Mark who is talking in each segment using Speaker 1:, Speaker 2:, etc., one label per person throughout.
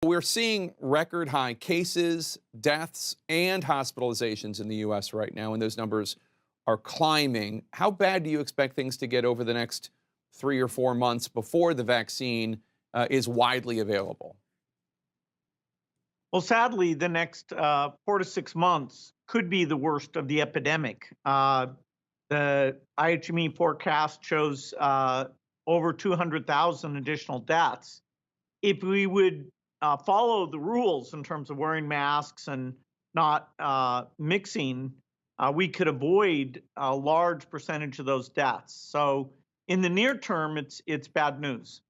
Speaker 1: We're seeing record high cases, deaths, and hospitalizations in the U.S. right now, and those numbers are climbing. How bad do you expect things to get over the next 3 or 4 months before the vaccine is widely available?
Speaker 2: Well, sadly, the next 4 to 6 months could be the worst of the epidemic. The IHME forecast shows over 200,000 additional deaths. If we would follow the rules in terms of wearing masks and not mixing, we could avoid a large percentage of those deaths. So, in the near term, it's bad news.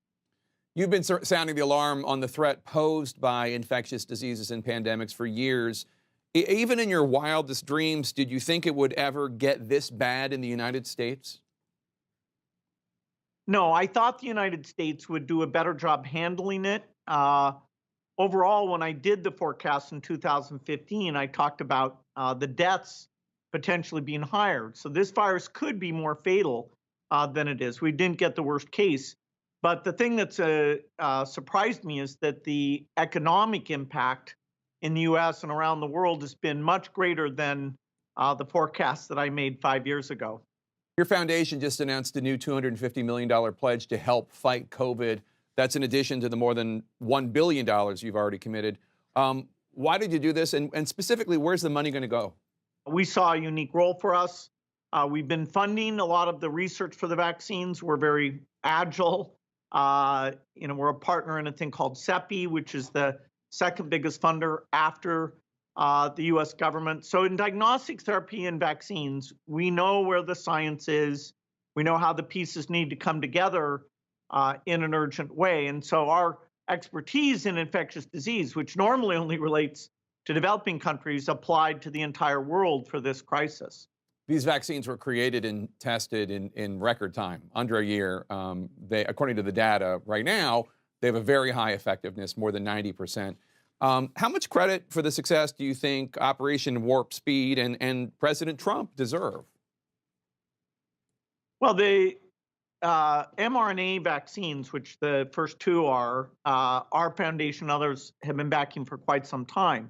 Speaker 1: You've been sounding the alarm on the threat posed by infectious diseases and pandemics for years. Even in your wildest dreams, did you think it would ever get this bad in the United States?
Speaker 2: No, I thought the United States would do a better job handling it. Overall, when I did the forecast in 2015, I talked about the deaths potentially being higher. So this virus could be more fatal than it is. We didn't get the worst case. But the thing that's surprised me is that the economic impact in the US and around the world has been much greater than the forecast that I made 5 years ago.
Speaker 1: Your foundation just announced a new $250 million pledge to help fight COVID. That's in addition to the more than $1 billion you've already committed. Why did you do this? And specifically, where's the money going to go?
Speaker 2: We saw a unique role for us. We've been funding a lot of the research for the vaccines. We're very agile. We're a partner in a thing called CEPI, which is the second biggest funder after the US government. So in diagnostic therapy and vaccines, we know where the science is. We know how the pieces need to come together in an urgent way. And so our expertise in infectious disease, which normally only relates to developing countries, applied to the entire world for this crisis.
Speaker 1: These vaccines were created and tested in record time, under a year. According to the data right now, they have a very high effectiveness, more than 90%. How much credit for the success do you think Operation Warp Speed and President Trump deserve?
Speaker 2: Well, the mRNA vaccines, which the first two are, our foundation and others have been backing for quite some time.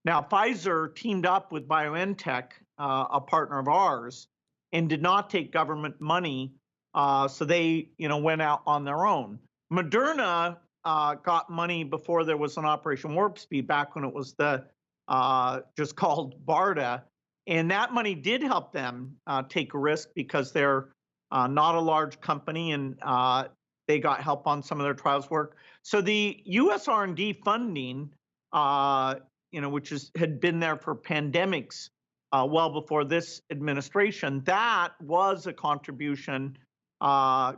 Speaker 2: Now, Pfizer teamed up with BioNTech, a partner of ours, and did not take government money, so they, went out on their own. Moderna got money before there was an Operation Warp Speed, back when it was the just called BARDA, and that money did help them take a risk because they're not a large company, and they got help on some of their trials work. So the U.S. R&D funding, which had been there for pandemics well before this administration, that was a contribution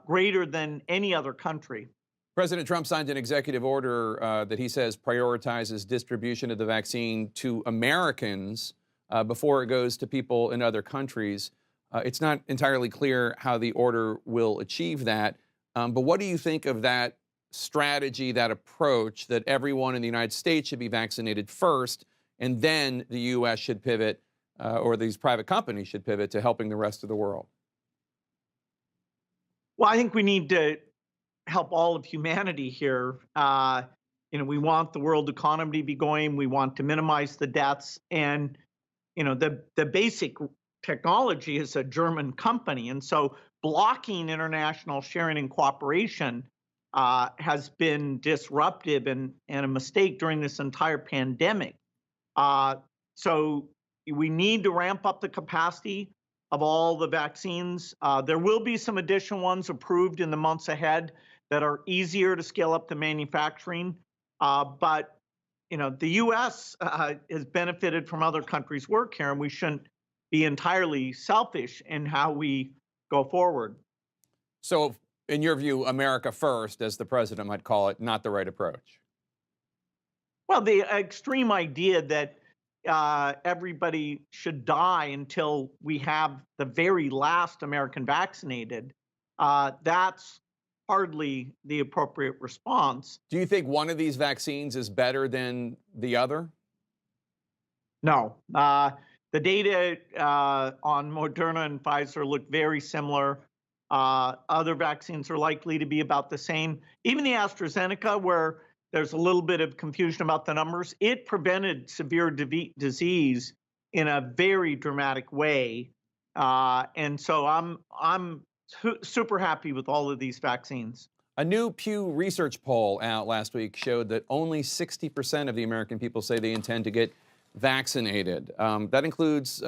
Speaker 2: greater than any other country.
Speaker 1: President Trump signed an executive order that he says prioritizes distribution of the vaccine to Americans before it goes to people in other countries. It's not entirely clear how the order will achieve that. But what do you think of that strategy, that approach, that everyone in the United States should be vaccinated first, and then the U.S. should pivot, or these private companies should pivot to helping the rest of the world?
Speaker 2: Well, I think we need to help all of humanity here. We want the world economy to be going. We want to minimize the deaths. And, the basic technology is a German company. And so blocking international sharing and cooperation has been disruptive and a mistake during this entire pandemic. So we need to ramp up the capacity of all the vaccines. There will be some additional ones approved in the months ahead that are easier to scale up the manufacturing. But the U.S. Has benefited from other countries' work here, and we shouldn't be entirely selfish in how we go forward.
Speaker 1: So, in your view, America first, as the president might call it, not the right approach?
Speaker 2: Well, the extreme idea that everybody should die until we have the very last American vaccinated, that's hardly the appropriate response.
Speaker 1: Do you think one of these vaccines is better than the other?
Speaker 2: No. The data on Moderna and Pfizer look very similar. Other vaccines are likely to be about the same. Even the AstraZeneca, where There's a little bit of confusion about the numbers. It prevented severe disease in a very dramatic way. And so I'm super happy with all of these vaccines.
Speaker 1: A new Pew Research poll out last week showed that only 60% of the American people say they intend to get vaccinated. That includes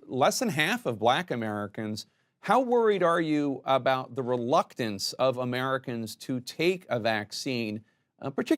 Speaker 1: less than half of Black Americans. How worried are you about the reluctance of Americans to take a vaccine, particularly